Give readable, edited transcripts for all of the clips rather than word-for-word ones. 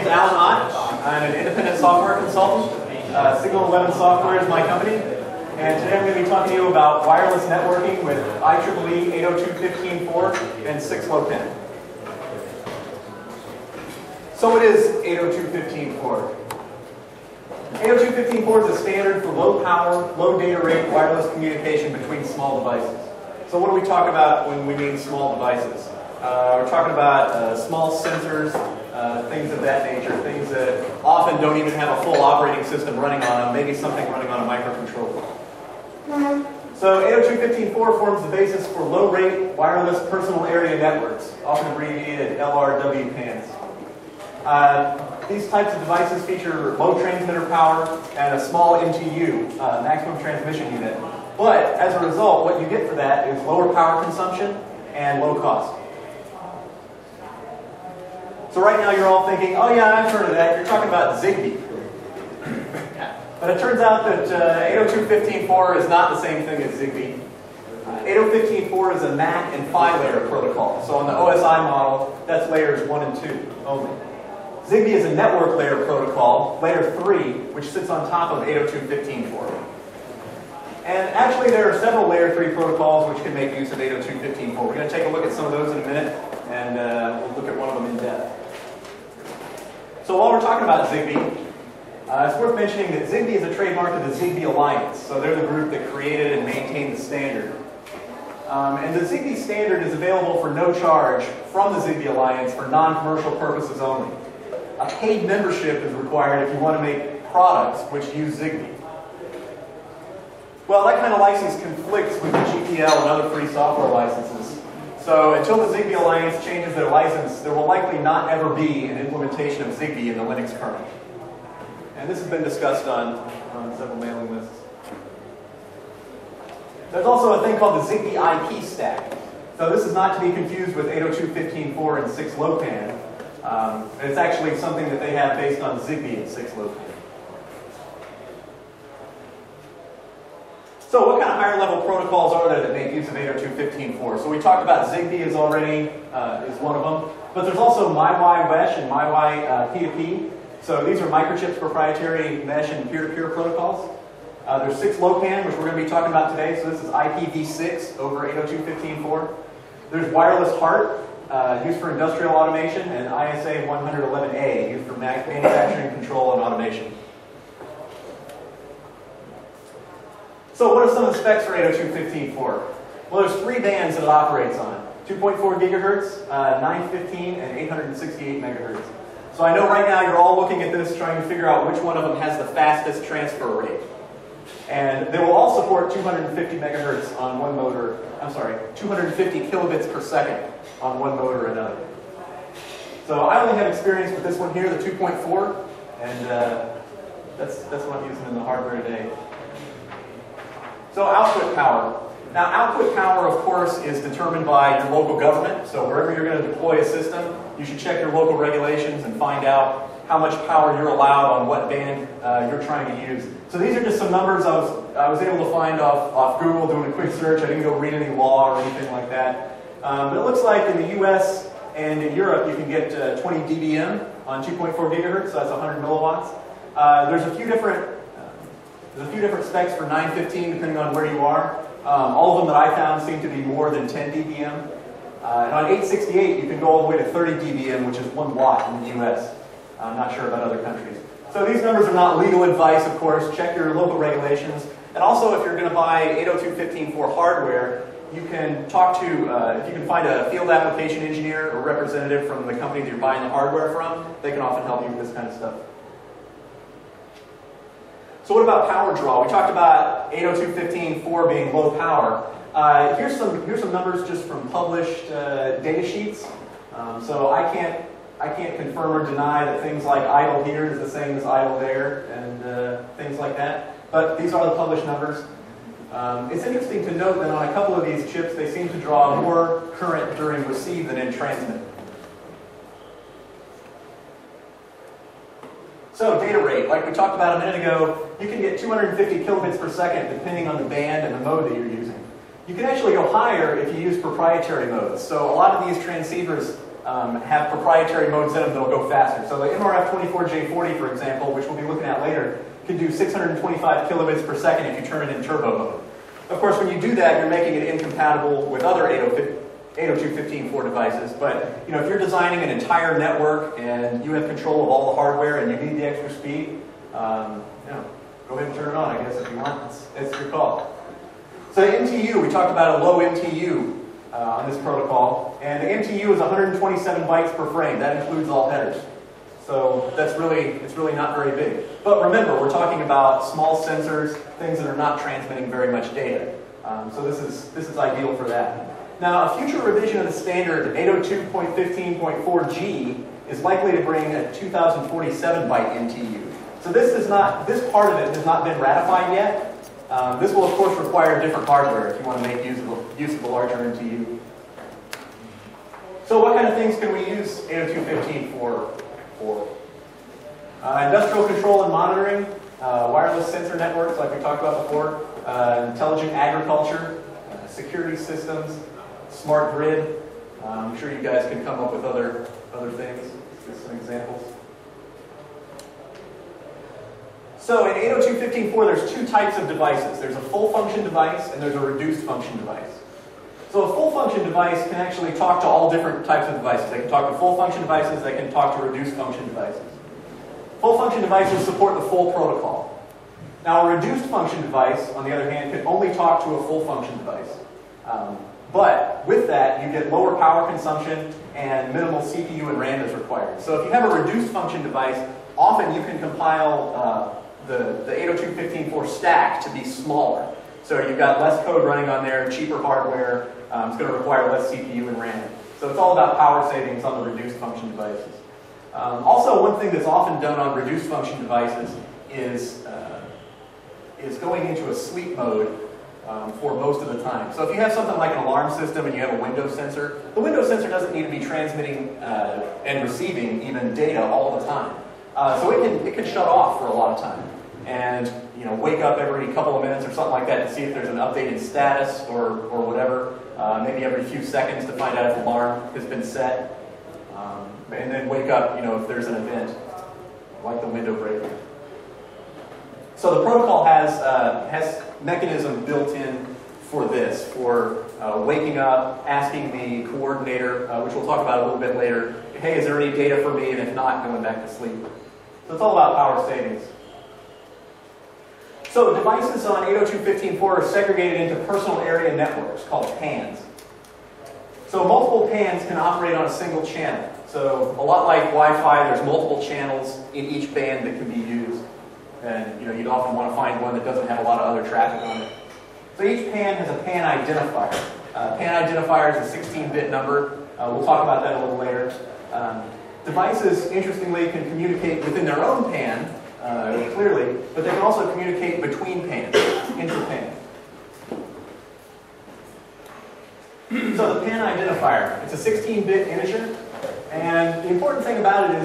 Alan Ott. I'm an independent software consultant. Signe Software is my company. And today I'm going to be talking to you about wireless networking with IEEE 802.15.4 and 6LoWPAN. So what is 802.15.4? 802.15.4 is a standard for low power, low data rate wireless communication between small devices. So what do we talk about when we mean small devices? We're talking about small sensors, things of that nature, things that often don't even have a full operating system running on them, maybe something running on a microcontroller. So 802.15.4 forms the basis for low-rate wireless personal area networks, often abbreviated LRWPANs. These types of devices feature low transmitter power and a small MTU, maximum transmission unit. But as a result, what you get for that is lower power consumption and low cost. So right now you're all thinking, oh yeah, I've heard of that. You're talking about Zigbee. But it turns out that 802.15.4 is not the same thing as Zigbee. 802.15.4 is a MAC and PHY layer protocol. So on the OSI model, that's layers 1 and 2 only. Zigbee is a network layer protocol, layer 3, which sits on top of 802.15.4. And actually there are several layer 3 protocols which can make use of 802.15.4. We're going to take a look at some of those in a minute, and we'll look at one of them in depth. So while we're talking about Zigbee, it's worth mentioning that Zigbee is a trademark of the Zigbee Alliance. So they're the group that created and maintained the standard. And the Zigbee standard is available for no charge from the Zigbee Alliance for non-commercial purposes only. A paid membership is required if you want to make products which use Zigbee. Well, that kind of license conflicts with the GPL and other free software licenses. So until the Zigbee Alliance changes their license, there will likely not ever be an implementation of Zigbee in the Linux kernel. And this has been discussed on several mailing lists. There's also a thing called the Zigbee IP stack. So this is not to be confused with 802.15.4 and 6LoWPAN. It's actually something that they have based on Zigbee and 6LoWPAN. So what kind of higher level protocols are there that make use of 802.15.4? So we talked about Zigbee is already is one of them. But there's also MyWi-Wesh and MyWi P2P. So these are Microchip's proprietary mesh and peer-to-peer protocols. There's 6LoWPAN, which we're going to be talking about today. So this is IPv6 over 802.15.4. There's wireless HART, used for industrial automation, and ISA 111A, used for manufacturing control and automation. So what are some of the specs for 802.15.4? Well, there's 3 bands that it operates on. 2.4 gigahertz, 915, and 868 megahertz. So I know right now you're all looking at this trying to figure out which one of them has the fastest transfer rate. And they will all support 250 megahertz on one motor, 250 kilobits per second on one motor or another. So I only have experience with this one here, the 2.4, and that's what I'm using in the hardware today. So output power. Now output power, of course, is determined by your local government. So wherever you're going to deploy a system, you should check your local regulations and find out how much power you're allowed on what band you're trying to use. So these are just some numbers I was able to find off Google doing a quick search. I didn't go read any law or anything like that. But it looks like in the US and in Europe you can get 20 dBm on 2.4 gigahertz, so that's 100 milliwatts. There's a few different specs for 915 depending on where you are. All of them that I found seem to be more than 10 dBm. And on 868 you can go all the way to 30 dBm, which is 1 watt in the US. I'm not sure about other countries. So these numbers are not legal advice, of course. Check your local regulations. And also, if you're going to buy 802.15.4 hardware, you can talk to, if you can find a field application engineer or representative from the company that you're buying the hardware from, they can often help you with this kind of stuff. So what about power draw? We talked about 802.15.4 being low power. Here's some numbers just from published data sheets. So I can't confirm or deny that things like idle here is the same as idle there and things like that. But these are the published numbers. It's interesting to note that on a couple of these chips, they seem to draw more current during receive than in transmit. So data rate, like we talked about a minute ago, you can get 250 kilobits per second depending on the band and the mode that you're using. You can actually go higher if you use proprietary modes. So a lot of these transceivers have proprietary modes in them that will go faster. So the MRF24J40, for example, which we'll be looking at later, can do 625 kilobits per second if you turn it in turbo mode. Of course, when you do that, you're making it incompatible with other 802.15.4 devices. But if you're designing an entire network and you have control of all the hardware and you need the extra speed, go ahead and turn it on, I guess, if you want. It's your call. So the MTU, we talked about a low MTU on this protocol, and the MTU is 127 bytes per frame. That includes all headers. So it's really not very big. But remember, we're talking about small sensors, things that are not transmitting very much data. So this is ideal for that. Now, a future revision of the standard 802.15.4G is likely to bring a 2047 byte MTU. So this part of it has not been ratified yet. This will, of course, require different hardware if you want to make use of the larger MTU. So what kind of things can we use 802.15 for? Industrial control and monitoring, wireless sensor networks like we talked about before, intelligent agriculture, security systems, smart grid. I'm sure you guys can come up with other things. Just some examples. So in 802.15.4, there's two types of devices. There's a full function device and there's a reduced function device. So a full function device can actually talk to all different types of devices. They can talk to full function devices, they can talk to reduced function devices. Full function devices support the full protocol. Now a reduced function device, on the other hand, can only talk to a full function device. But with that, you get lower power consumption and minimal CPU and RAM is required. So if you have a reduced function device, often you can compile the 802.15.4 stack to be smaller. So you've got less code running on there, cheaper hardware, it's going to require less CPU and RAM. So it's all about power savings on the reduced function devices. Also, one thing that's often done on reduced function devices is going into a sleep mode for most of the time. So if you have something like an alarm system and you have a window sensor, the window sensor doesn't need to be transmitting and receiving even data all the time. So it can shut off for a lot of time and wake up every couple of minutes or something like that to see if there's an updated status or whatever. Maybe every few seconds to find out if the alarm has been set, and then wake up if there's an event like the window breaking. So the protocol has mechanism built in for this, for waking up, asking the coordinator, which we'll talk about a little bit later, hey, is there any data for me? And if not, going back to sleep. So it's all about power savings. So devices on 802.15.4 are segregated into personal area networks called PANs. So multiple PANs can operate on a single channel. So a lot like Wi-Fi, there's multiple channels in each band that can be used. And you'd often want to find one that doesn't have a lot of other traffic on it. So each PAN has a PAN identifier. PAN identifier is a 16-bit number. We'll talk about that a little later. Devices, interestingly, can communicate within their own PAN, clearly, but they can also communicate between PANs, inter-PAN. So the PAN identifier, it's a 16-bit integer, and the important thing about it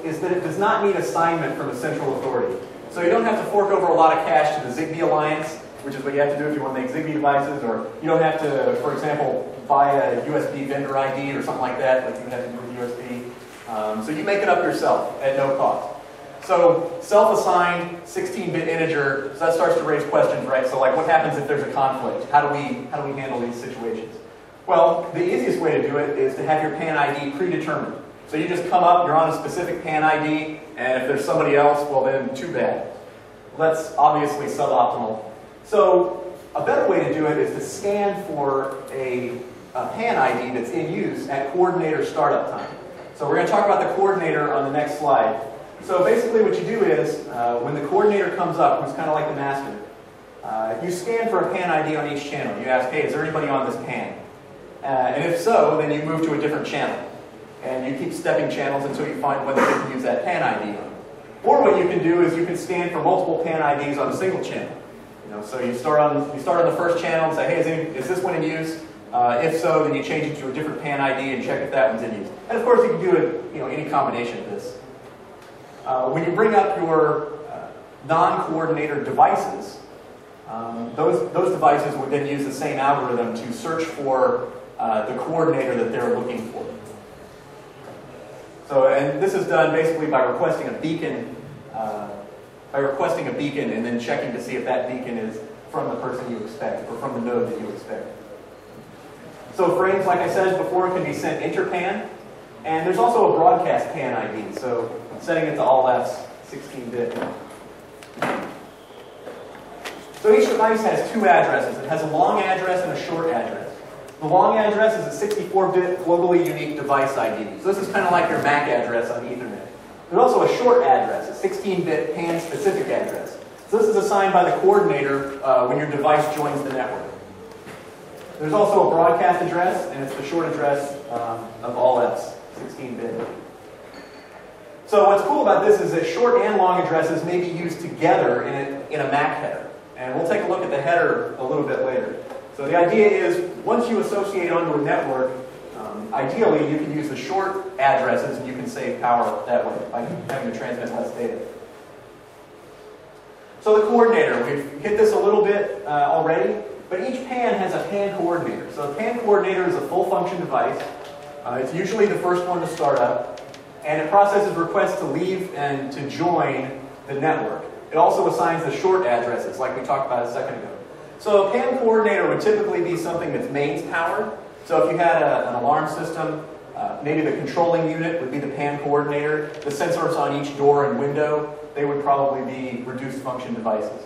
is that it does not need assignment from a central authority. So you don't have to fork over a lot of cache to the Zigbee Alliance, which is what you have to do if you want to make Zigbee devices, or you don't have to, for example, buy a USB vendor ID or something like that, like you would have to do with USB. So you make it up yourself at no cost. So self-assigned 16-bit integer, so that starts to raise questions, right? So like what happens if there's a conflict? How do we handle these situations? Well, the easiest way to do it is to have your PAN ID predetermined. So you just come up, you're on a specific PAN ID, and if there's somebody else, well then too bad. Well, that's obviously suboptimal. So a better way to do it is to scan for a PAN ID that's in use at coordinator startup time. So we're going to talk about the coordinator on the next slide. So basically what you do is, when the coordinator comes up, who's kind of like the master, you scan for a PAN ID on each channel. You ask, hey, is there anybody on this PAN? And if so, then you move to a different channel. And you keep stepping channels until you find one that you can use that PAN ID on. Or what you can do is you can scan for multiple PAN IDs on a single channel. So you start on the first channel and say, hey, is this one in use? If so, then you change it to a different PAN ID and check if that one's in use. And of course, you can do it, any combination of this. When you bring up your non-coordinator devices, those devices would then use the same algorithm to search for the coordinator that they're looking for. So, and this is done basically by requesting a beacon, and then checking to see if that beacon is from the person you expect, or from the node that you expect. So frames, like I said before, can be sent inter-pan, and there's also a broadcast pan ID, so setting it to all Fs, 16-bit. So each device has two addresses. It has a long address and a short address. The long address is a 64-bit globally unique device ID. So this is kind of like your MAC address on Ethernet. There's also a short address, a 16-bit pan-specific address. So this is assigned by the coordinator when your device joins the network. There's also a broadcast address, and it's the short address of all Fs, 16-bit. So what's cool about this is that short and long addresses may be used together in a MAC header. And we'll take a look at the header a little bit later. So the idea is, once you associate onto a network, ideally you can use the short addresses and you can save power that way by having to transmit less data. So the coordinator, we've hit this a little bit already, but each pan has a pan coordinator. So a pan coordinator is a full function device. It's usually the first one to start up, and it processes requests to leave and to join the network. It also assigns the short addresses, like we talked about a second ago. So a pan coordinator would typically be something that's mains powered. So if you had an alarm system, maybe the controlling unit would be the pan coordinator. The sensors on each door and window, they would probably be reduced function devices.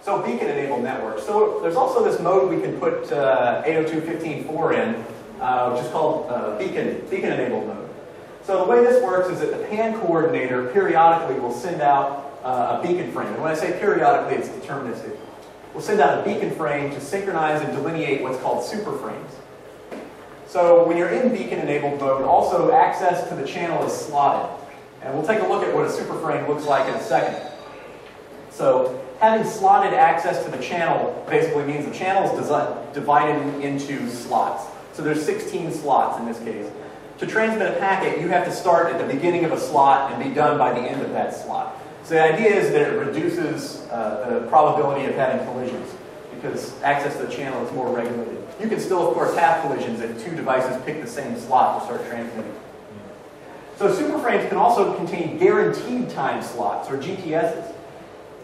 So beacon-enabled networks. So there's also this mode we can put 802.15.4 in, which is called beacon-enabled mode. So the way this works is that the pan coordinator periodically will send out a beacon frame. And when I say periodically, it's deterministic. We'll send out a beacon frame to synchronize and delineate what's called super frames. So when you're in beacon-enabled mode, also access to the channel is slotted. And we'll take a look at what a super frame looks like in a second. So having slotted access to the channel basically means the channel is divided into slots. So there's 16 slots in this case. To transmit a packet, you have to start at the beginning of a slot and be done by the end of that slot. So the idea is that it reduces the probability of having collisions because access to the channel is more regulated. You can still, of course, have collisions if two devices pick the same slot to start transmitting. So super frames can also contain guaranteed time slots, or GTSs.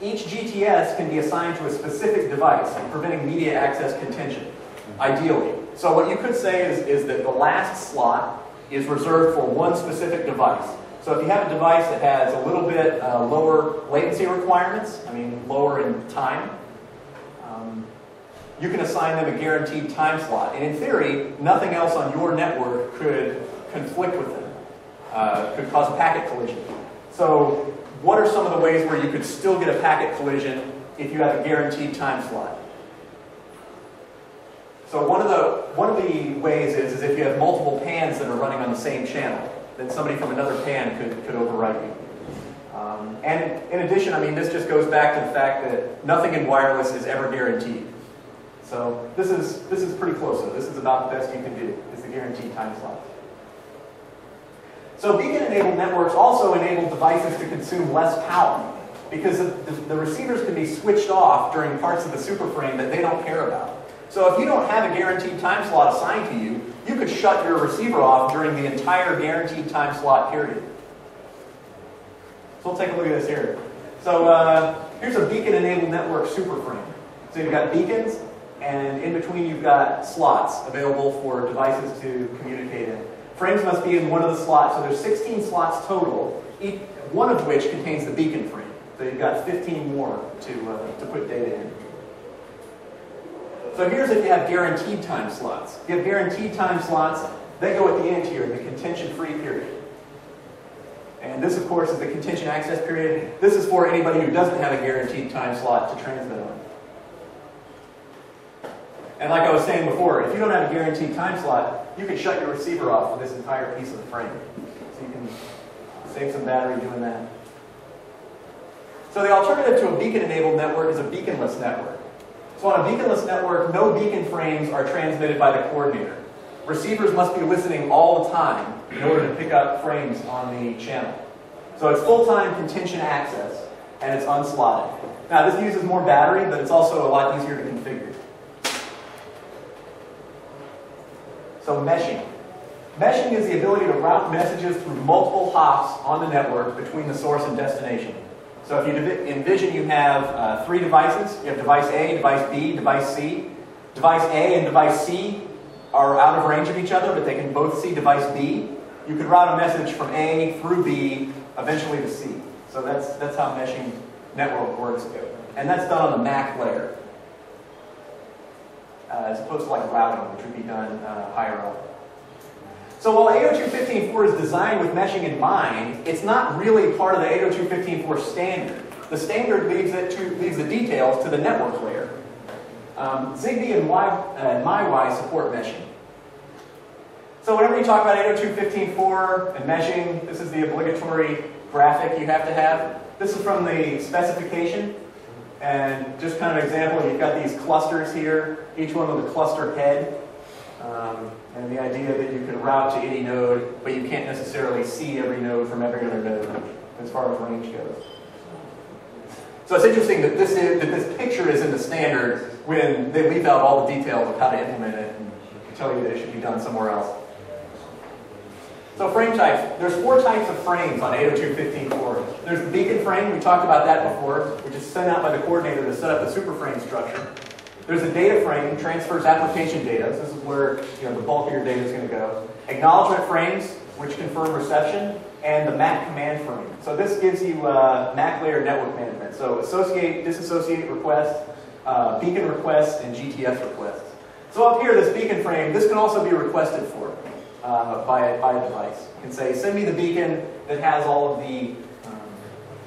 Each GTS can be assigned to a specific device, preventing media access contention, ideally. So what you could say is that the last slot is reserved for one specific device. So if you have a device that has a little bit lower latency requirements, lower in time, you can assign them a guaranteed time slot. And in theory, nothing else on your network could conflict with them, could cause a packet collision. So what are some of the ways where you could still get a packet collision if you have a guaranteed time slot? So one of the ways is if you have multiple pans that are running on the same channel, then somebody from another pan could overwrite you. And in addition, this just goes back to the fact that nothing in wireless is ever guaranteed. So this is pretty close. So this is about the best you can do, is the guaranteed time slot. So beacon-enabled networks also enable devices to consume less power because the receivers can be switched off during parts of the super frame that they don't care about. So if you don't have a guaranteed time slot assigned to you, you could shut your receiver off during the entire guaranteed time slot period. So we'll take a look at this here. So here's a beacon-enabled network super frame. So you've got beacons, and in between you've got slots available for devices to communicate in. Frames must be in one of the slots. So there's 16 slots total, each one of which contains the beacon frame. So you've got 15 more to put data in. So here's if you have guaranteed time slots. If you have guaranteed time slots, they go at the end here, the contention-free period. And this, of course, is the contention access period. This is for anybody who doesn't have a guaranteed time slot to transmit on. And like I was saying before, if you don't have a guaranteed time slot, you can shut your receiver off for this entire piece of the frame. So you can save some battery doing that. So the alternative to a beacon-enabled network is a beaconless network. So on a beaconless network, no beacon frames are transmitted by the coordinator. Receivers must be listening all the time in order to pick up frames on the channel. So it's full-time contention access, and it's unslotted. Now this uses more battery, but it's also a lot easier to configure. So meshing. Meshing is the ability to route messages through multiple hops on the network between the source and destination. So if you envision you have 3 devices, you have device A, device B, device C. Device A and device C are out of range of each other, but they can both see device B. You could route a message from A through B, eventually to C. So that's how meshing network works. And that's done on the MAC layer, as opposed to like routing, which would be done higher up. So while 802.15.4 is designed with meshing in mind, it's not really part of the 802.15.4 standard. The standard leaves the details to the network layer. Zigbee and MyWi support meshing. So whenever you talk about 802.15.4 and meshing, this is the obligatory graphic you have to have. This is from the specification. And just kind of an example, you've got these clusters here, each one with a cluster head. And the idea that you can route to any node, but you can't necessarily see every node from every other node as far as range goes. So it's interesting that this picture is in the standard when they leave out all the details of how to implement it and tell you that it should be done somewhere else. So frame types. There's 4 types of frames on 802.15.4. There's the beacon frame. We talked about that before, which is sent out by the coordinator to set up the super frame structure. There's a data frame, transfers application data. So this is where the bulk of your data is going to go. Acknowledgement frames, which confirm reception, and the MAC command frame. So this gives you MAC layer network management. So associate, disassociate requests, beacon requests, and GTF requests. So up here, this beacon frame, this can also be requested for by a device. You can say, send me the beacon that has all of the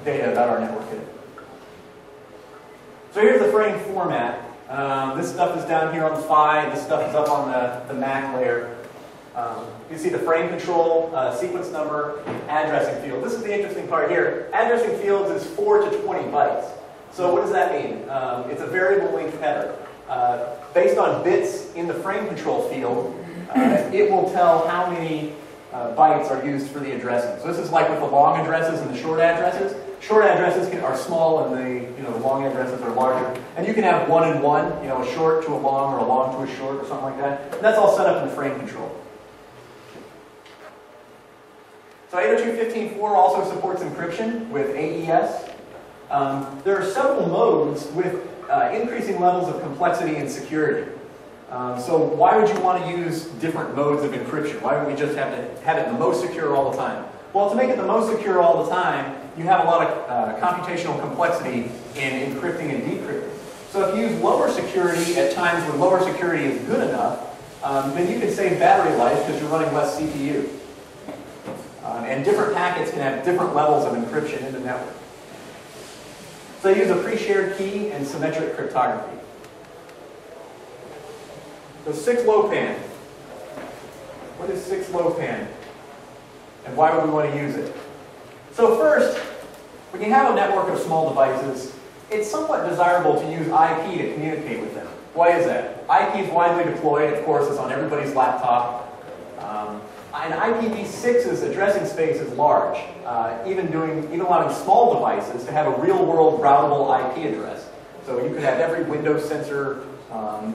data about our network in it. So here's the frame format. This stuff is down here on the PHY. This stuff is up on the MAC layer. You see the frame control, sequence number, addressing field. This is the interesting part here. Addressing fields is 4 to 20 bytes. So what does that mean? It's a variable length header. Based on bits in the frame control field, it will tell how many bytes are used for the addressing. So this is like with the long addresses and the short addresses. Short addresses are small, and the long addresses are larger. And you can have 1 and 1, a short to a long or a long to a short or something like that. And that's all set up in frame control. So 802.15.4 also supports encryption with AES. There are several modes with increasing levels of complexity and security. So why would you want to use different modes of encryption? Why would we just have to have it the most secure all the time? Well, to make it the most secure all the time, you have a lot of computational complexity in encrypting and decrypting. So if you use lower security at times when lower security is good enough, then you can save battery life because you're running less CPU. And different packets can have different levels of encryption in the network. So they use a pre-shared key and symmetric cryptography. So 6LoWPAN. What is 6LoWPAN? And why would we want to use it? So first, when you have a network of small devices, it's somewhat desirable to use IP to communicate with them. Why is that? IP is widely deployed, of course, it's on everybody's laptop. And IPv6's addressing space is large, even allowing small devices to have a real-world routable IP address. So you could have every Windows sensor,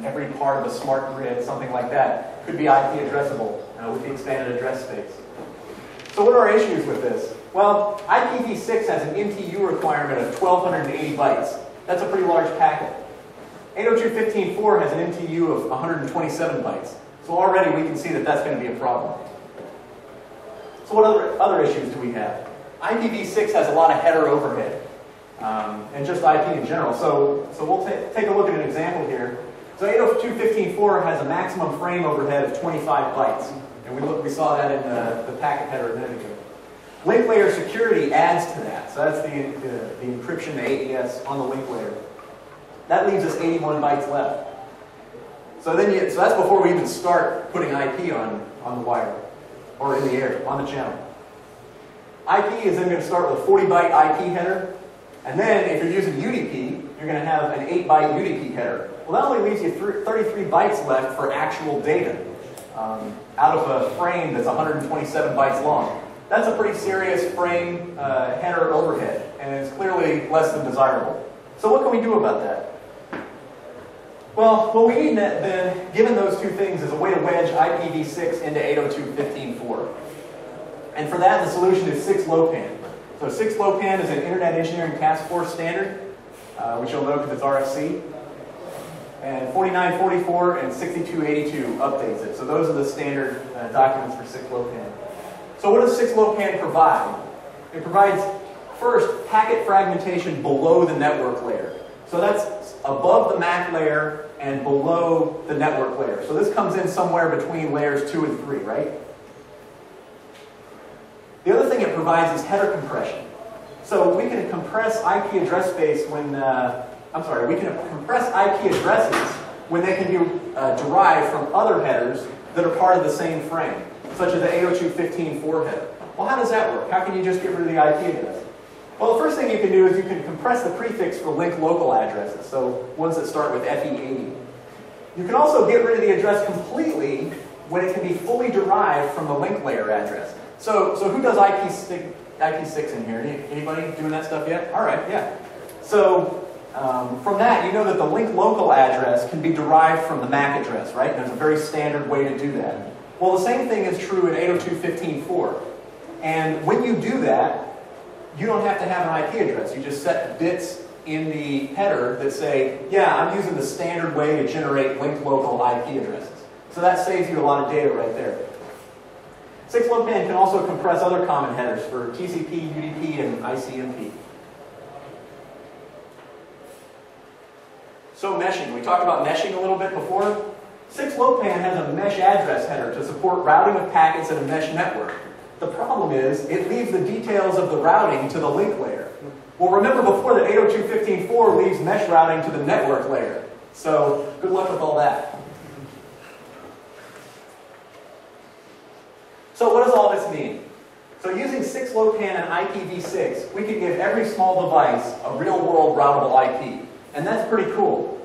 every part of a smart grid, something like that, could be IP addressable with the expanded address space. So what are our issues with this? Well, IPv6 has an MTU requirement of 1,280 bytes. That's a pretty large packet. 802.15.4 has an MTU of 127 bytes. So already we can see that that's going to be a problem. So what other issues do we have? IPv6 has a lot of header overhead, and just IP in general. So we'll take a look at an example here. So 802.15.4 has a maximum frame overhead of 25 bytes. And we saw that in the packet header a minute ago. Link layer security adds to that. So that's the encryption, the AES on the link layer. That leaves us 81 bytes left. So that's before we even start putting IP on the wire, or in the air, on the channel. IP is then going to start with a 40-byte IP header, and then if you're using UDP, you're going to have an 8-byte UDP header. Well, that only leaves you 33 bytes left for actual data, out of a frame that's 127 bytes long. That's a pretty serious frame header overhead, and it's clearly less than desirable. So what can we do about that? Well, what we need then, given those two things, is a way to wedge IPv6 into 802.15.4. And for that, the solution is 6LoWPAN. So 6LoWPAN is an Internet Engineering Task Force standard, which you'll know because it's RFC. And 4944 and 6282 updates it. So those are the standard documents for 6LoWPAN. So what does 6LoWPAN provide? It provides, first, packet fragmentation below the network layer. So that's above the MAC layer and below the network layer. So this comes in somewhere between layers 2 and 3, right? The other thing it provides is header compression. So we can compress IP address space when, we can compress IP addresses when they can be derived from other headers that are part of the same frame, such as the 802.15.4 header. Well, how does that work? How can you just get rid of the IP address? Well, the first thing you can do is you can compress the prefix for link local addresses, so ones that start with FE80. You can also get rid of the address completely when it can be fully derived from the link layer address. So who does IP6 in here? Anybody doing that stuff yet? All right, yeah. So from that, you know that the link local address can be derived from the MAC address, right? There's a very standard way to do that. Well, the same thing is true in 802.15.4. And when you do that, you don't have to have an IP address. You just set bits in the header that say, yeah, I'm using the standard way to generate link local IP addresses. So that saves you a lot of data right there. 6LoWPAN can also compress other common headers for TCP, UDP, and ICMP. So meshing. We talked about meshing a little bit before. 6LoWPAN has a mesh address header to support routing of packets in a mesh network. The problem is, it leaves the details of the routing to the link layer. Well, remember before that 802.15.4 leaves mesh routing to the network layer. So, good luck with all that. So what does all this mean? So using 6LoWPAN and IPv6, we can give every small device a real-world routable IP. And that's pretty cool.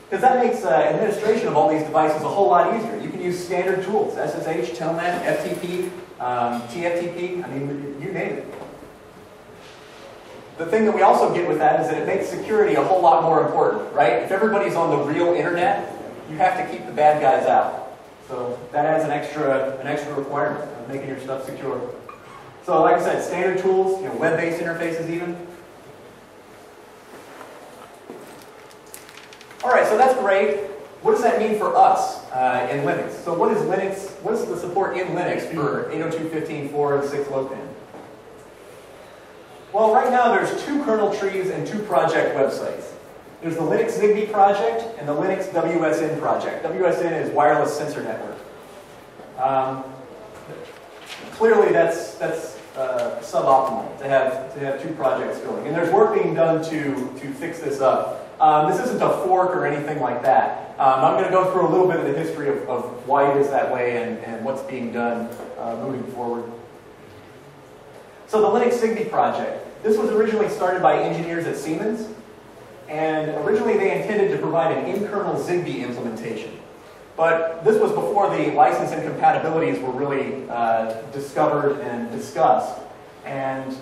Because that makes administration of all these devices a whole lot easier. You can use standard tools, SSH, Telnet, FTP, TFTP, I mean, you name it. The thing that we also get with that is that it makes security a whole lot more important, right? If everybody's on the real internet, you have to keep the bad guys out. So that adds an extra requirement of making your stuff secure. So like I said, standard tools, web-based interfaces even. All right, so that's great. What does that mean for us in Linux? So what is Linux? What is the support in Linux for 802.15.4 and 6LoWPAN? Well, right now there's 2 kernel trees and 2 project websites. There's the Linux Zigbee project and the Linux WSN project. WSN is Wireless Sensor Network. Clearly, that's suboptimal to have 2 projects going, and there's work being done to fix this up. This isn't a fork or anything like that. I'm going to go through a little bit of the history of why it is that way and what's being done moving forward. So the Linux Zigbee project. This was originally started by engineers at Siemens, and originally they intended to provide an in-kernel Zigbee implementation. But this was before the license incompatibilities were really discovered and discussed. And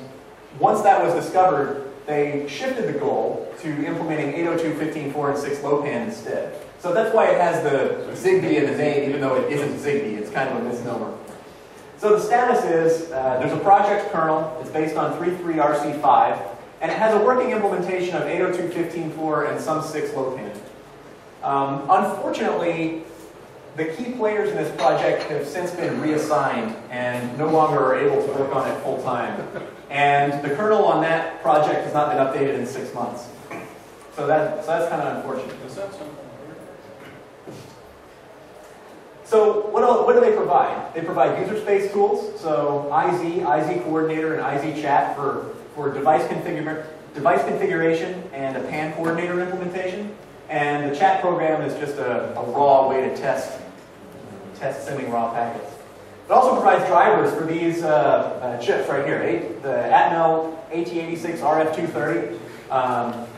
once that was discovered, they shifted the goal to implementing 802.15.4 and 6LoWPAN instead. So that's why it has the Zigbee in the name, even though it isn't Zigbee. It's kind of a misnomer. So the status is, there's a project kernel. It's based on 3.3RC5, and it has a working implementation of 802.15.4 and some 6LoWPAN. Unfortunately, the key players in this project have since been reassigned and no longer are able to work on it full time. And the kernel on that project has not been updated in 6 months. So that's kind of unfortunate. So what do they provide? They provide user space tools, so IZ Coordinator, and IZ Chat for device configuration and a PAN coordinator implementation. And the chat program is just a raw way to test sending raw packets. It also provides drivers for these chips right here, the Atmel AT86 RF230,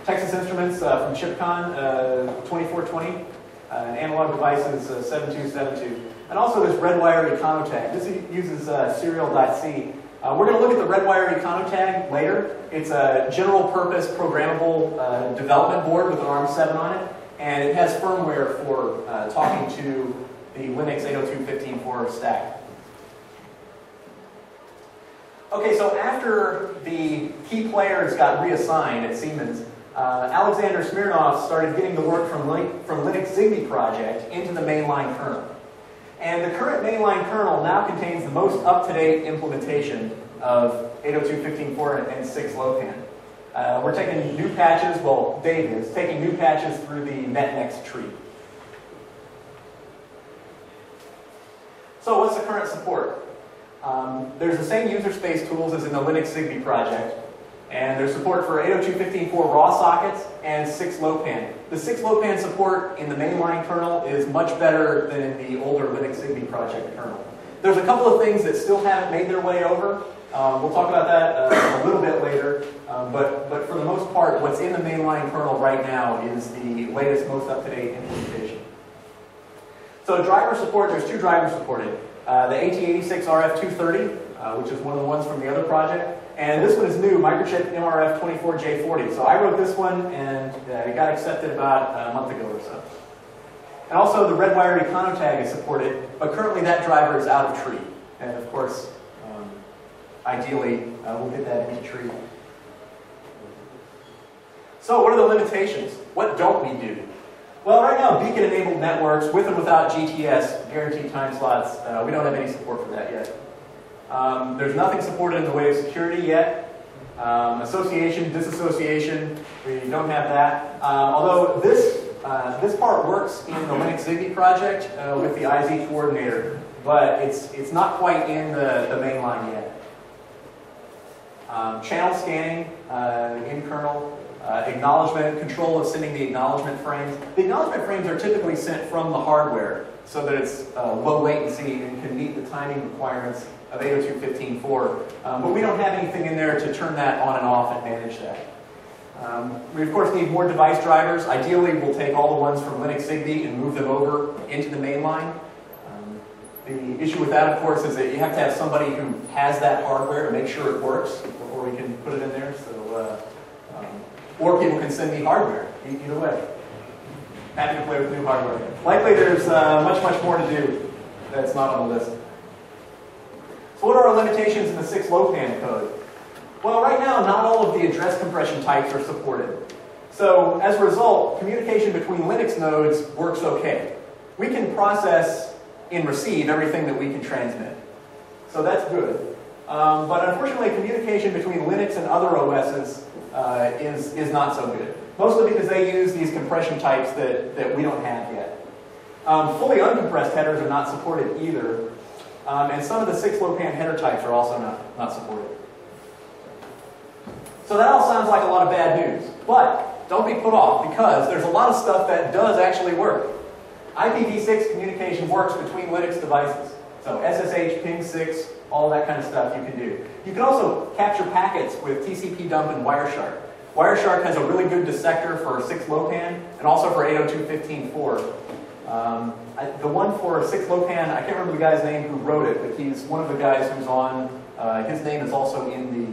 Texas Instruments from ChipCon 2420, and Analog Devices 7272. And also this Redwire Econotag. This uses serial.c. We're going to look at the Redwire Econotag later. It's a general purpose programmable development board with an ARM7 on it. and it has firmware for talking to the Linux 802.15.4 stack. Okay, so after the key players got reassigned at Siemens, Alexander Smirnov started getting the work from Linux Signe project into the mainline kernel. And the current mainline kernel now contains the most up-to-date implementation of 802.15.4 and 6LoWPAN. We're taking new patches, well, Dave is, taking new patches through the NetNext tree. So what's the current support? There's the same user space tools as in the Linux Signe project, and there's support for 802.15.4 raw sockets and 6LoWPAN. The 6LoWPAN support in the mainline kernel is much better than in the older Linux Signe project kernel. There's a couple of things that still haven't made their way over. We'll talk about that a little bit later, but for the most part, what's in the mainline kernel right now is the latest, most up-to-date implementation. So driver support, there's two drivers supported. The AT86 RF230, which is one of the ones from the other project, and this one is new, Microchip MRF24J40. So I wrote this one, and it got accepted about a month ago or so. And also the Redwire Econotag is supported, but currently that driver is out of tree. And of course, ideally, we'll get that into tree. So what are the limitations? What don't we do? Well, right now, beacon-enabled networks, with and without GTS, guaranteed time slots, we don't have any support for that yet. There's nothing supported in the way of security yet. Association, disassociation, we don't have that. Although this part works in the Linux Signe project with the IZ coordinator, but it's not quite in the mainline yet. Channel scanning in kernel. Acknowledgement, control of sending the acknowledgement frames. The acknowledgement frames are typically sent from the hardware so that it's low latency and can meet the timing requirements of 802.15.4. But we don't have anything in there to turn that on and off and manage that. We of course need more device drivers. Ideally, we'll take all the ones from Linux Signe and move them over into the mainline. The issue with that, of course, is that you have to have somebody who has that hardware to make sure it works before we can put it in there. So. Or people can send me hardware, either way. Happy to play with new hardware. Likely there's much more to do that's not on the list. So what are our limitations in the 6LoWPAN code? Well, right now, not all of the address compression types are supported. So as a result, communication between Linux nodes works okay. We can process and receive everything that we can transmit. So that's good. But unfortunately, communication between Linux and other OSs is not so good. Mostly because they use these compression types that we don't have yet. Fully uncompressed headers are not supported either. And some of the 6LoWPAN header types are also not supported. So that all sounds like a lot of bad news. But don't be put off, because there's a lot of stuff that does actually work. IPv6 communication works between Linux devices. So SSH, ping 6, all that kind of stuff you can do. You can also capture packets with TCP dump and Wireshark. Wireshark has a really good dissector for 6LoWPAN and also for 802.15.4. The one for 6LoWPAN, I can't remember the guy's name who wrote it, but he's one of the guys who's on, his name is also in the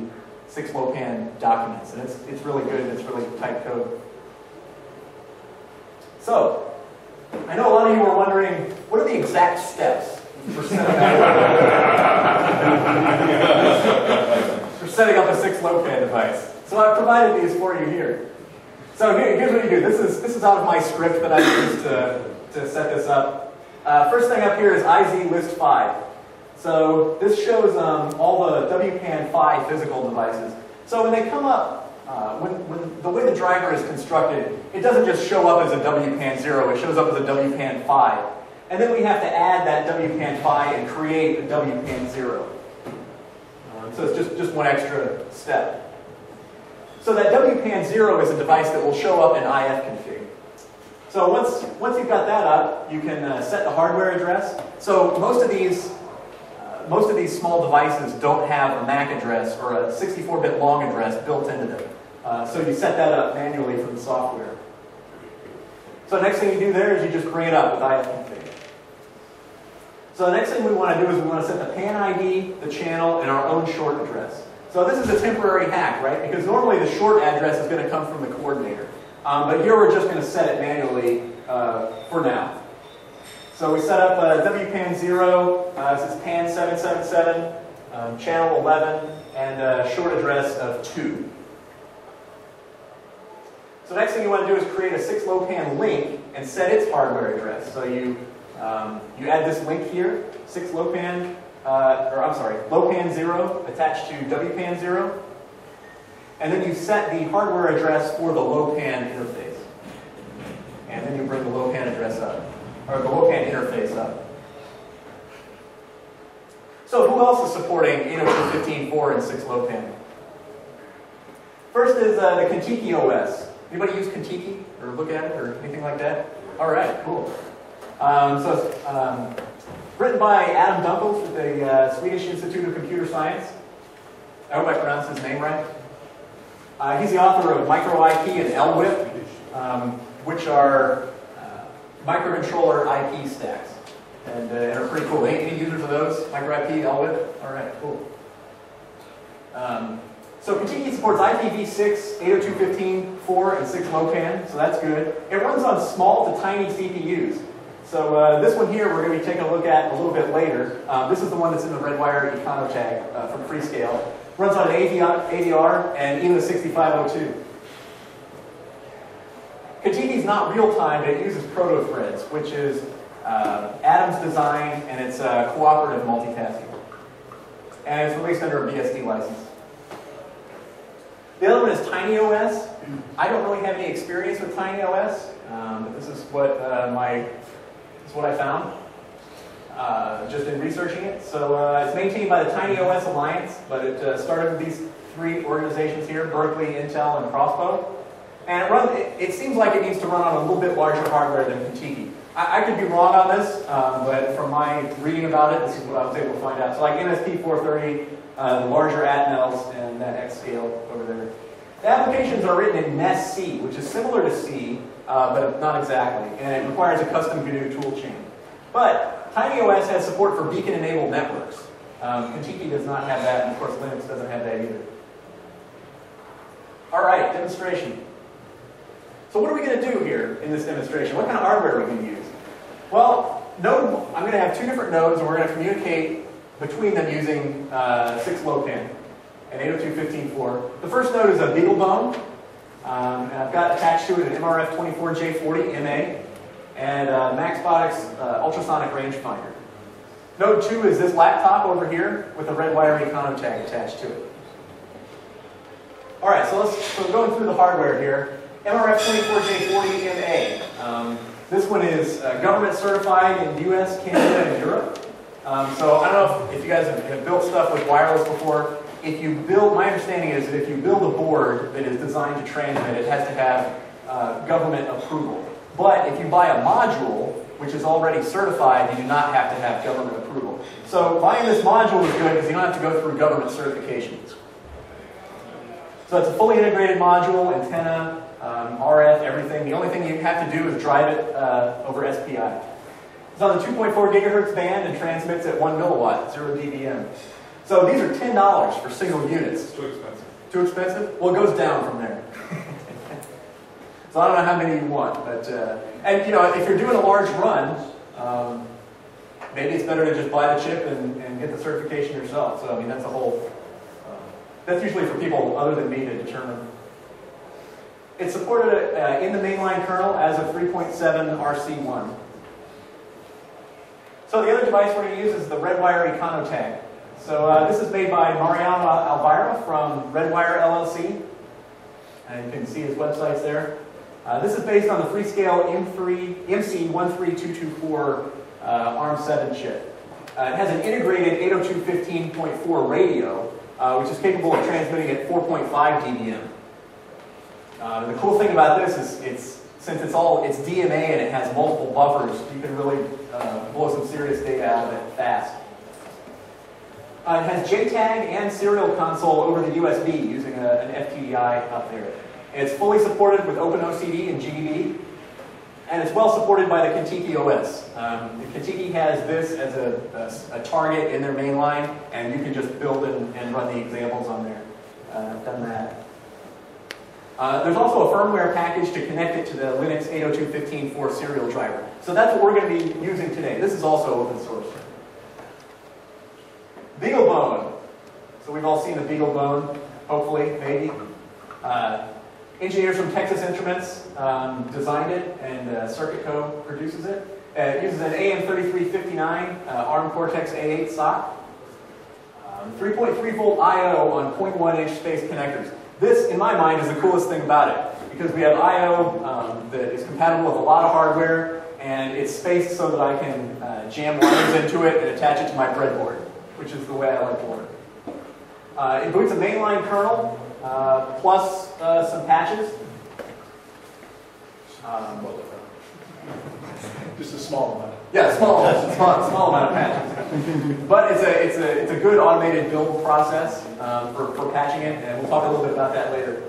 6LoWPAN documents, and it's really good and it's really tight code. So, I know a lot of you are wondering, what are the exact steps for setting up a 6LoWPAN device? So I've provided these for you here. So here's what you do. This is out of my script that I used to set this up. First thing up here is IZ list 5. So this shows all the WPAN 5 physical devices. So when they come up, when the way the driver is constructed, it doesn't just show up as a WPAN 0, it shows up as a WPAN 5. And then we have to add that WPAN 5 and create a WPAN 0. So it's just one extra step. So that WPAN 0 is a device that will show up in ifconfig. So once you've got that up, you can set the hardware address. So most of these small devices don't have a MAC address or a 64-bit long address built into them. So you set that up manually from the software. So the next thing you do there is you just bring it up with ifconfig. So the next thing we want to do is we want to set the PAN ID, the channel, and our own short address. So this is a temporary hack, right? Because normally the short address is going to come from the coordinator. But here we're just going to set it manually for now. So we set up WPAN 0, this is PAN 777, channel 11, and a short address of 2. So next thing you want to do is create a 6LoWPAN link and set its hardware address. So you add this link here, 6LoWPAN, LoWPAN 0 attached to WPAN 0. And then you set the hardware address for the LoWPAN interface. And then you bring the LoWPAN address up, or the LoWPAN interface up. So who else is supporting 802.15.4 and 6LoWPAN? First is the Kentucky OS. Anybody use Kentucky or look at it or anything like that? All right, cool. So it's written by Adam Dunkels with the Swedish Institute of Computer Science. I hope I pronounced his name right. He's the author of Micro IP and LWIP, which are microcontroller IP stacks, and are pretty cool. Any users of those? Micro IP, LWIP? All right, cool. So Kentucky supports IPv6, 802.15.4, and 6LoWPAN, so that's good. It runs on small to tiny CPUs. So this one here we're going to be taking a look at a little bit later. This is the one that's in the Redwire Econo tag from Freescale. Runs on an AVR and even a 6502. Kentucky's not real-time, but it uses proto-threads, which is Adam's design, and it's cooperative multitasking. And it's released under a BSD license. The other one is TinyOS. I don't really have any experience with TinyOS, but this is what I found just in researching it. So it's maintained by the TinyOS Alliance, but it started with these 3 organizations here: Berkeley, Intel, and Crossbow. And it seems like it needs to run on a little bit larger hardware than Kentucky. I could be wrong on this, but from my reading about it, this is what I was able to find out. So like MSP 430, the larger Atmels, and that X scale over there. The applications are written in NES-C, which is similar to C, but not exactly, and it requires a custom GNU toolchain. But TinyOS has support for beacon-enabled networks. Kentucky does not have that, and of course Linux doesn't have that either. All right, demonstration. So what are we going to do here in this demonstration? What kind of hardware are we going to use? Well, I'm going to have 2 different nodes, and we're going to communicate between them using 6LoWPAN and 802.15.4. The first node is a BeagleBone, and I've got attached to it an MRF24J40 MA and MaxBotix ultrasonic rangefinder. Node 2 is this laptop over here with a Redwire Econo tag attached to it. All right, so we're going through the hardware here. MRF24J40 MA. This one is government certified in the US, Canada, and Europe. So I don't know if you guys have built stuff with wireless before. If you build, my understanding is that if you build a board that is designed to transmit, it has to have government approval. But if you buy a module, which is already certified, you do not have to have government approval. So buying this module is good because you don't have to go through government certifications. So it's a fully integrated module, antenna, RF, everything. The only thing you have to do is drive it over SPI. It's on the 2.4 gigahertz band and transmits at 1 milliwatt, 0 dBm. So these are $10 for single units. It's too expensive. Too expensive? Well, it goes down from there. So I don't know how many you want, but and you know, if you're doing a large run, maybe it's better to just buy the chip and get the certification yourself. So I mean, that's a whole. That's usually for people other than me to determine. It's supported in the mainline kernel as of 3.7 RC1. So the other device we're going to use is the Redwire Econo tag. So this is made by Mariano Alvira from Redwire LLC. And you can see his websites there. This is based on the Freescale MC13224 ARM7 chip. It has an integrated 802.15.4 radio, which is capable of transmitting at 4.5 dBm. The cool thing about this is since it's DMA and it has multiple buffers, you can really blow some serious data out of it fast. It has JTAG and serial console over the USB using an FTDI up there. And it's fully supported with OpenOCD and GDB, and it's well supported by the Kentucky OS. Kentucky has this as a target in their main line, and you can just build it and run the examples on there. I've done that. There's also a firmware package to connect it to the Linux 802.15.4 serial driver. So that's what we're going to be using today. This is also open source. BeagleBone. So we've all seen the BeagleBone, hopefully, maybe. Engineers from Texas Instruments designed it, and Circuit Co. produces it. It uses an AM3359 ARM Cortex-A8 sock. 3.3 volt I/O on 0.1 inch space connectors. This, in my mind, is the coolest thing about it, because we have I/O that is compatible with a lot of hardware, and it's spaced so that I can jam wires into it and attach it to my breadboard, which is the way I like to work. It boots a mainline kernel, plus some patches. Just a small amount. Yeah, small amount of patches. But it's a good automated build process for patching it, and we'll talk a little bit about that later.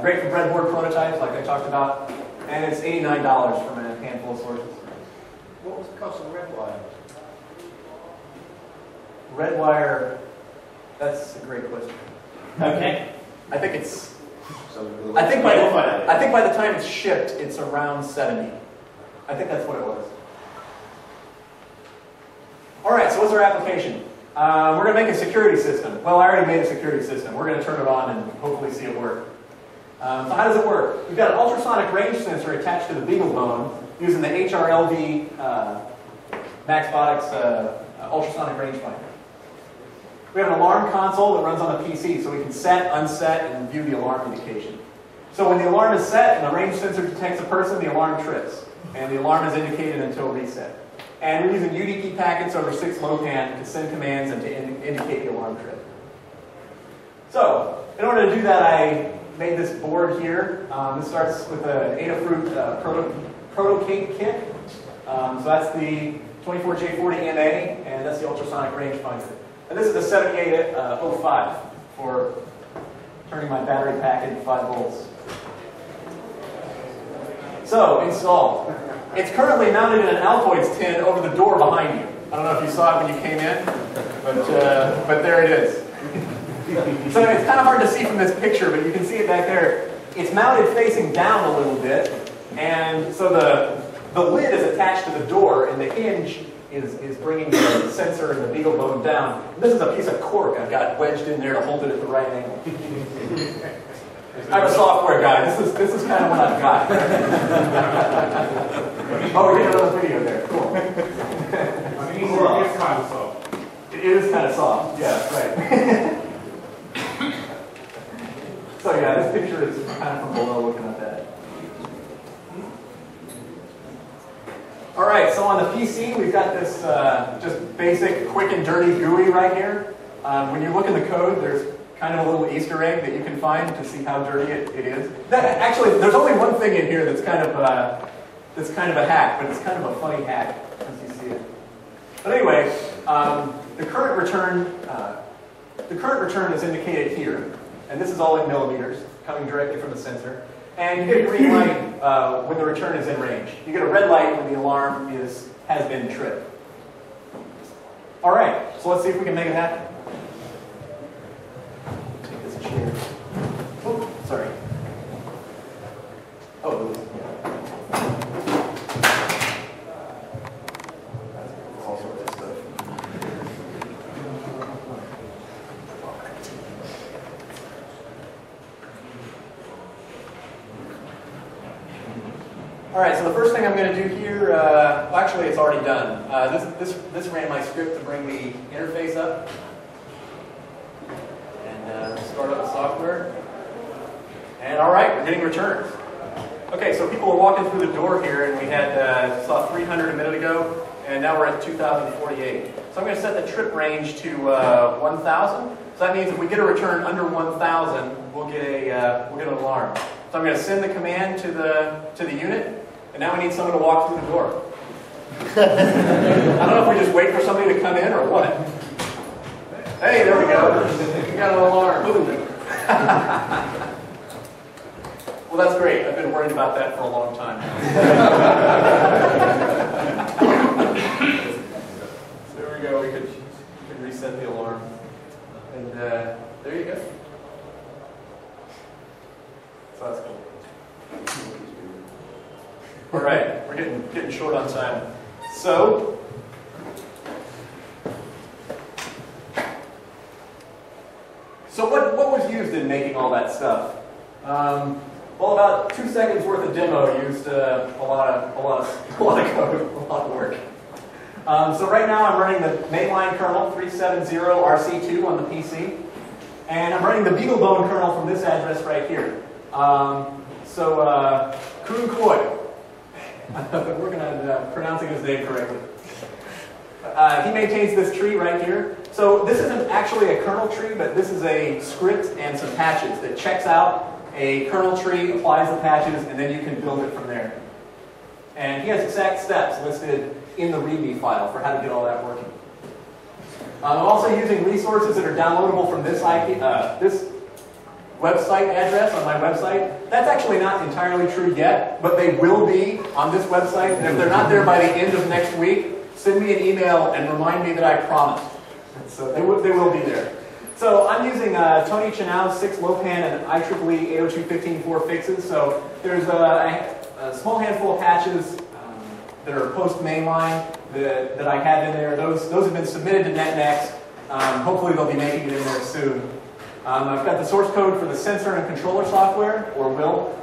Great for breadboard prototypes, like I talked about, and it's $89 from a handful of sources. What was the cost of Redwire? Redwire, that's a great question. Okay. I think it's. I think by the time it's shipped, it's around 70. I think that's what it was. All right, so what's our application? We're going to make a security system. Well, I already made a security system. We're going to turn it on and hopefully see it work. So how does it work? We've got an ultrasonic range sensor attached to the BeagleBone using the HRLV Maxbotics ultrasonic rangefinder. We have an alarm console that runs on the PC, so we can set, unset, and view the alarm indication. So when the alarm is set and the range sensor detects a person, the alarm trips, and the alarm is indicated until reset. And we're using UDP packets over 6LoWPAN to send commands and to indicate the alarm trip. So, in order to do that, I made this board here. This starts with an Adafruit Protocake kit. So that's the 24J40MA, and that's the ultrasonic rangefinder. And this is the 7805 for turning my battery pack into 5 volts. So, installed. It's currently mounted in an Altoids tin over the door behind you. I don't know if you saw it when you came in, but there it is. So it's kind of hard to see from this picture, but you can see it back there. It's mounted facing down a little bit, and so the lid is attached to the door, and the hinge is bringing the sensor and the BeagleBone down. And this is a piece of cork I've got wedged in there to hold it at the right angle. I'm a software guy. This is kind of what I've got. Oh, we get another video there. Cool. I mean, it is kind of soft. It is kind of soft. Yeah, right. So yeah, this picture is kind of from below looking at that. All right, so on the PC, we've got this just basic, quick and dirty GUI right here. When you look in the code, there's kind of a little Easter egg that you can find to see how dirty it is. Actually, there's only one thing in here that's kind of a hack, but it's kind of a funny hack as you see it. But anyway, the current return is indicated here, and this is all in millimeters, coming directly from the sensor. And you get a green light when the return is in range. You get a red light when the alarm has been tripped. All right, so let's see if we can make it happen. Take this chair. Oh, sorry. Oh, that's all sorts of stuff. All right, so the first thing I'm going to do here, well, actually it's already done. This ran my script to bring the interface up and start up the software. And all right, we're getting returns. Okay, so people are walking through the door here, and we had saw 300 a minute ago, and now we're at 2,048. So I'm going to set the trip range to 1,000. So that means if we get a return under 1,000, we'll get an alarm. So I'm going to send the command to the unit. And now we need someone to walk through the door. I don't know if we just wait for somebody to come in or what. Hey, there we go. We got an alarm. Well, that's great. I've been worried about that for a long time. So there we go. We could reset the alarm. And there you go. So that's getting short on time. So, what was used in making all that stuff? Well, about 2 seconds worth of demo used a lot of code, a lot of work. So right now I'm running the mainline kernel 370RC2 on the PC, and I'm running the BeagleBone kernel from this address right here. Kun Koi. I'm working on pronouncing his name correctly. He maintains this tree right here. So this isn't actually a kernel tree, but this is a script and some patches that checks out a kernel tree, applies the patches, and then you can build it from there. And he has exact steps listed in the README file for how to get all that working. I'm also using resources that are downloadable from this this website address on my website. That's actually not entirely true yet, but they will be on this website. And if they're not there by the end of next week, send me an email and remind me that I promised. So they will be there. So I'm using Tony Chenow's 6LoWPAN and IEEE 802.15.4 fixes. So there's a small handful of patches that are post-mainline that I have in there. Those have been submitted to NetNext. Hopefully they'll be making it in there soon. I've got the source code for the sensor and controller software, or WIL.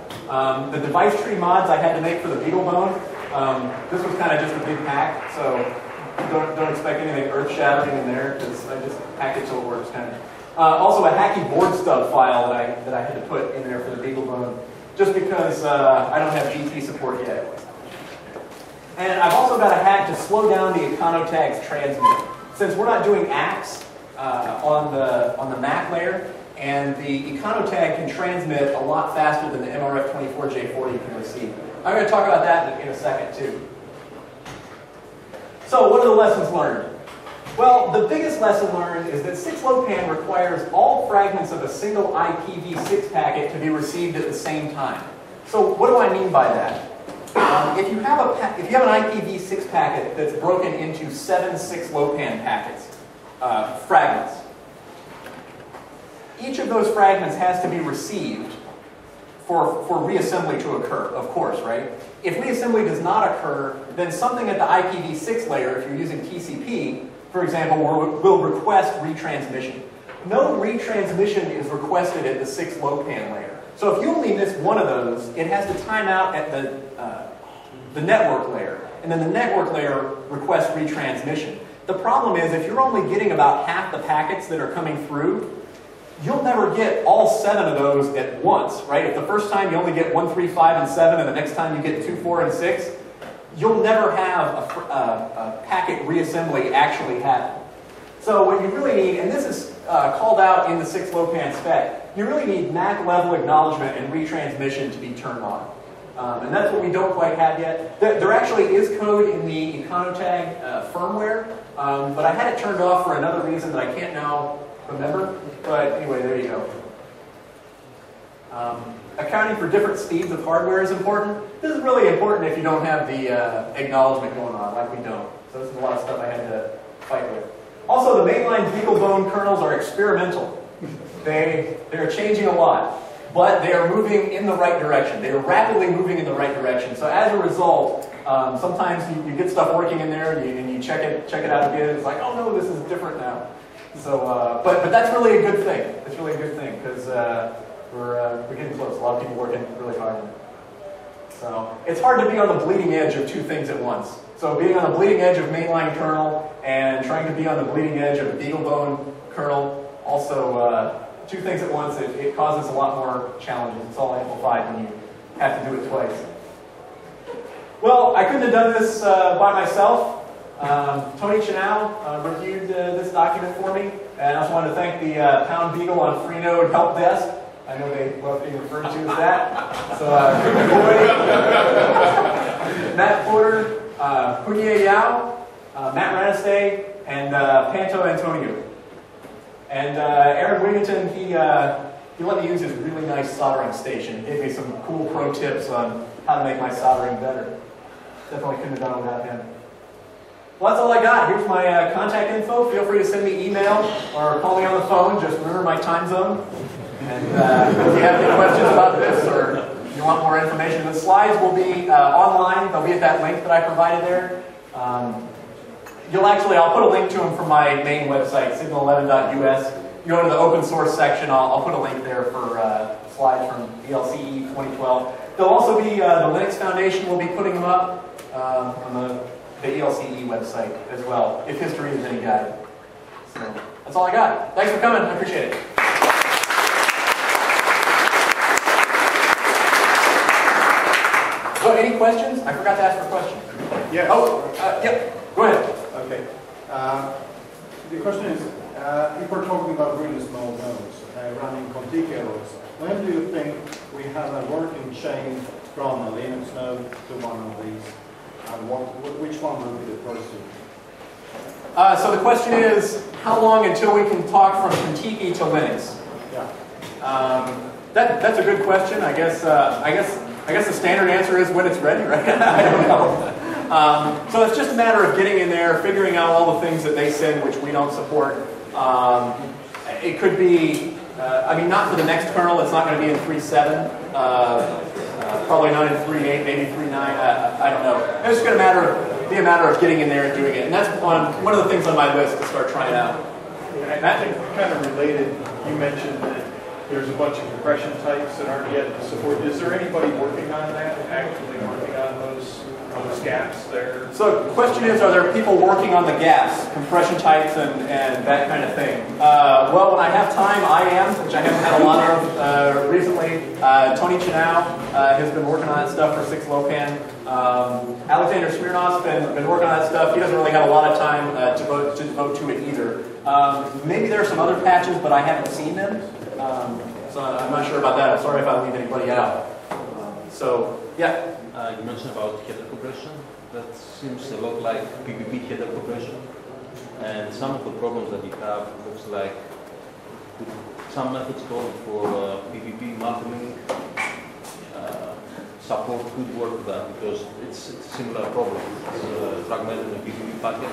The device tree mods I had to make for the BeagleBone. This was kind of just a big hack, so don't expect anything earth-shattering in there, because I just hacked it till it works, kind of. Also a hacky board stub file that I had to put in there for the BeagleBone, just because I don't have GT support yet. And I've also got a hack to slow down the econotag's transmit. Since we're not doing ACKs on the Mac layer, and the econotag can transmit a lot faster than the MRF24J40 can receive. I'm going to talk about that in a second too. So what are the lessons learned? Well, the biggest lesson learned is that 6LoWPAN requires all fragments of a single IPv6 packet to be received at the same time. So what do I mean by that? If you have an IPv6 packet that's broken into 7 6LoWPAN packets, fragments, each of those fragments has to be received for reassembly to occur, of course, right? If reassembly does not occur, then something at the IPv6 layer, if you're using TCP, for example, will request retransmission. No retransmission is requested at the 6LoWPAN layer. So if you only miss one of those, it has to time out at the network layer. And then the network layer requests retransmission. The problem is, if you're only getting about half the packets that are coming through, you'll never get all 7 of those at once, right? If the first time you only get 1, 3, 5, and 7, and the next time you get 2, 4, and 6, you'll never have a packet reassembly actually happen. So what you really need, and this is called out in the 6LoWPAN spec, you really need MAC level acknowledgement and retransmission to be turned on. And that's what we don't quite have yet. There actually is code in the econotag firmware, but I had it turned off for another reason that I can't now remember. But anyway, there you go. Accounting for different speeds of hardware is important. This is really important if you don't have the acknowledgement going on, like we don't. So this is a lot of stuff I had to fight with. Also, the mainline BeagleBone kernels are experimental. They're changing a lot, but they are moving in the right direction. They are rapidly moving in the right direction. So as a result, sometimes you get stuff working in there and you check it out again. It's like, oh no, this is different now. So, but that's really a good thing. It's really a good thing because we're getting close. A lot of people working really hard. So it's hard to be on the bleeding edge of 2 things at once. So being on the bleeding edge of mainline kernel and trying to be on the bleeding edge of BeagleBone kernel, also 2 things at once, it causes a lot more challenges. It's all amplified when you have to do it twice. Well, I couldn't have done this by myself. Tony Chenow reviewed this document for me, and I also wanted to thank the Pound Beagle on Freenode Help Desk. I know they love being referred to as that. So, Matt Porter, Punya Yao, Matt Ranastay, and Panto Antonio. And Aaron Wigington, he let me use his really nice soldering station. He gave me some cool pro tips on how to make my soldering better. Definitely couldn't have done without him. Well, that's all I got. Here's my contact info. Feel free to send me email or call me on the phone. Just remember my time zone. And if you have any questions about this or you want want more information. The slides will be online. They'll be at that link that I provided there. I'll put a link to them from my main website, signal11.us. You go to the open source section, I'll put a link there for slides from ELCE 2012. There'll also be, the Linux Foundation will be putting them up on the ELCE website as well, if history is any guide. So that's all I got. Thanks for coming, I appreciate it. So any questions? I forgot to ask for a question. Yes. Yep, go ahead. Okay. The question is, if we're talking about really small nodes running contiguous, when do you think we have a working chain from a Linux node to one of these? And which one will be the first one? So the question is, how long until we can talk from contiguous to Linux? Yeah. That's a good question. I guess the standard answer is when it's ready, right? I don't know. So it's just a matter of getting in there, figuring out all the things that they said which we don't support. It could be, not for the next kernel. It's not going to be in 3.7. Probably not in 3.8, maybe 3.9. I don't know. It's just going to be a matter of getting in there and doing it. And that's one of the things on my list to start trying out. And I think kind of related, you mentioned that there's a bunch of compression types that aren't yet supported. Is there anybody working on that, actually working on those gaps there? So the question is, are there people working on the gaps, compression types and that kind of thing? Well, when I have time, I am, which I haven't had a lot of recently. Tony Chenau has been working on that stuff for 6LoWPAN. Alexander Smirnov's been working on that stuff. He doesn't really have a lot of time to devote to it either. Maybe there are some other patches, but I haven't seen them. So I'm not sure about that. I'm sorry if I leave anybody out. Yeah. You mentioned about header compression. That seems a lot like PPP header compression. And some of the problems that you have looks like some methods called for PPP multi-link support could work with that because it's a similar problem. It's fragmented in PPP packet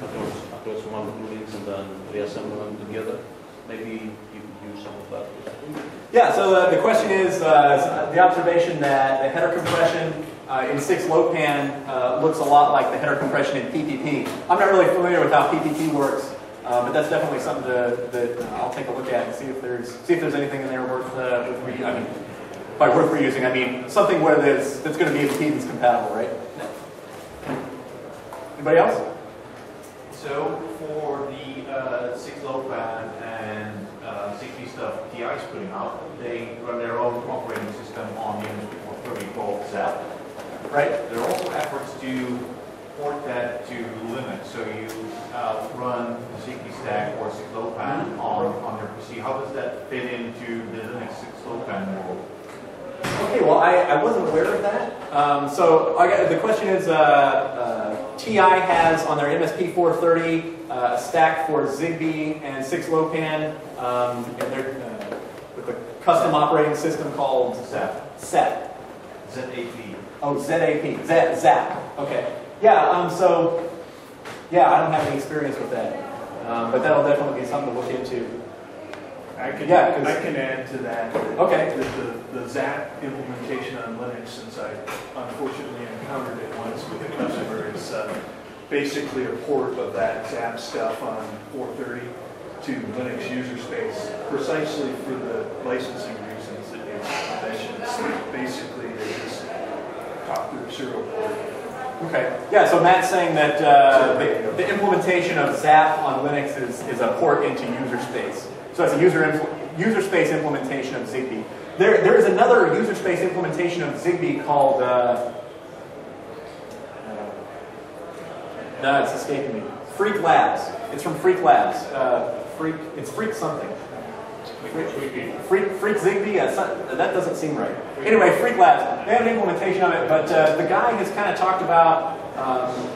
across one or two links and then reassemble them together. Maybe you could use some of that. Yeah, so the question is the observation that the header compression in 6LoWPAN looks a lot like the header compression in PPP. I'm not really familiar with how PPP works, but that's definitely something that I'll take a look at and see if there's anything in there worth reusing. By worth reusing, I mean something where that's going to be impedance compatible, right? Anybody else? So for the 6LoWPAN and Zigbee stuff TI is putting out, they run their own operating system on the MSP430 called ZAP. Right? There are also efforts to port that to Linux. So you run the Zigbee stack or 6LoWPAN on your PC. How does that fit into the Linux 6LoWPAN world? Okay, well, I wasn't aware of that. So the question is, TI has on their MSP430 a stack for Zigbee and 6LoWPAN, and they're with a custom operating system called ZAP. ZAP. ZAP. Oh, ZAP. ZAP. Okay. Yeah. I don't have any experience with that, but that'll definitely be something to look into. I can add to that. Okay. The ZAP implementation on Linux, since I unfortunately encountered it once with a customer, is basically a port of that ZAP stuff on 430 to Linux user space, precisely for the licensing reasons that you mentioned. Basically, they just talk to a serial port. Okay. Yeah, so Matt's saying that the implementation of ZAP on Linux is a port into user space. So it's a user space implementation of Zigbee. There is another user space implementation of Zigbee called, no, it's escaping me. Freak Labs. It's from Freak Labs. It's Freak something. Freak Zigbee? That doesn't seem right. Anyway, Freak Labs. They have an implementation of it, but the guy has kind of talked about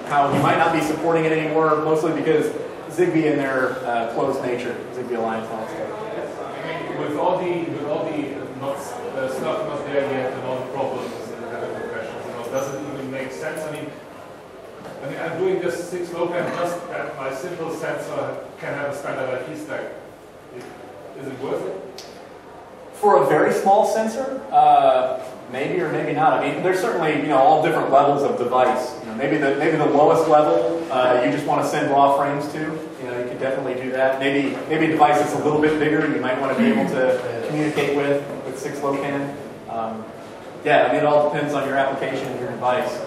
how he might not be supporting it anymore, mostly because Zigbee and their closed nature, Zigbee Alliance and all that stuff. With all the stuff not there yet and all the problems and the compressions, does it even make sense? I mean, I'm doing this 6LoWPAN just that my simple sensor can have a standard IP stack. Is it worth it? For a very small sensor, Maybe or maybe not. I mean, there's certainly all different levels of device. Maybe the lowest level you just want to send raw frames to. You could definitely do that. Maybe a device that's a little bit bigger you might want to be able to communicate with 6LoWPAN. Yeah, I mean, it all depends on your application and your device.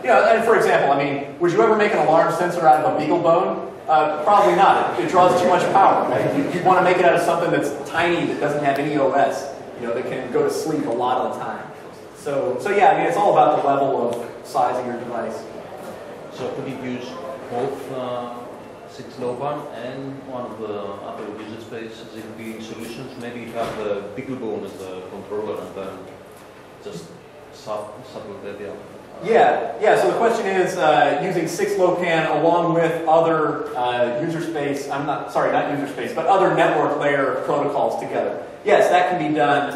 And for example, I mean, would you ever make an alarm sensor out of a beagle bone? Probably not. It draws too much power. Right? You want to make it out of something that's tiny, that doesn't have any OS, that can go to sleep a lot of the time. So yeah, I mean, it's all about the level of size of your device. So could you use both 6LoWPAN and one of the other user space ZigBee solutions? Maybe you have the BeagleBone as a controller and then just subtle the idea. Yeah. So the question is using 6LoWPAN along with other user space. Not user space, but other network layer protocols together. Yes, that can be done.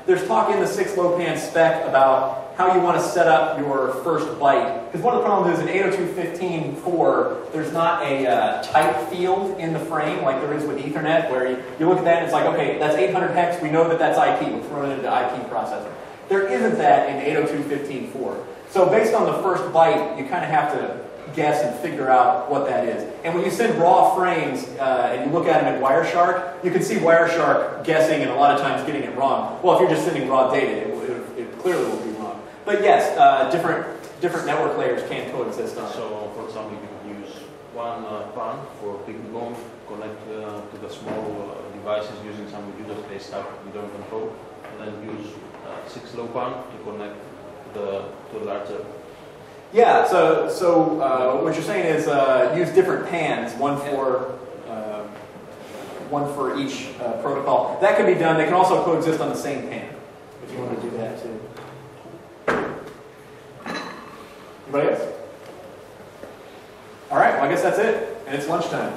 There's talk in the 6LoWPAN spec about how you want to set up your first byte. Because one of the problems is in 802.15.4, there's not a type field in the frame like there is with Ethernet, where you look at that and it's like, okay, that's 800 hex. We know that that's IP. We're throwing it into IP processor. There isn't that in 802.15.4. So based on the first byte, you kind of have to guess and figure out what that is. And when you send raw frames and you look at them in Wireshark, you can see Wireshark guessing and a lot of times getting it wrong. Well, if you're just sending raw data, it clearly will be wrong. But yes, different network layers can coexist on it. So, for example, you could use one PAN for BeagleBone, connect to the small devices using some user space stuff you don't control, and then use 6LoWPAN to connect to a larger. Yeah, so what you're saying is use different PANs, one for each protocol. That can be done. They can also coexist on the same PAN if you want to do that too. Anybody else? All right, well, I guess that's it, and it's lunchtime.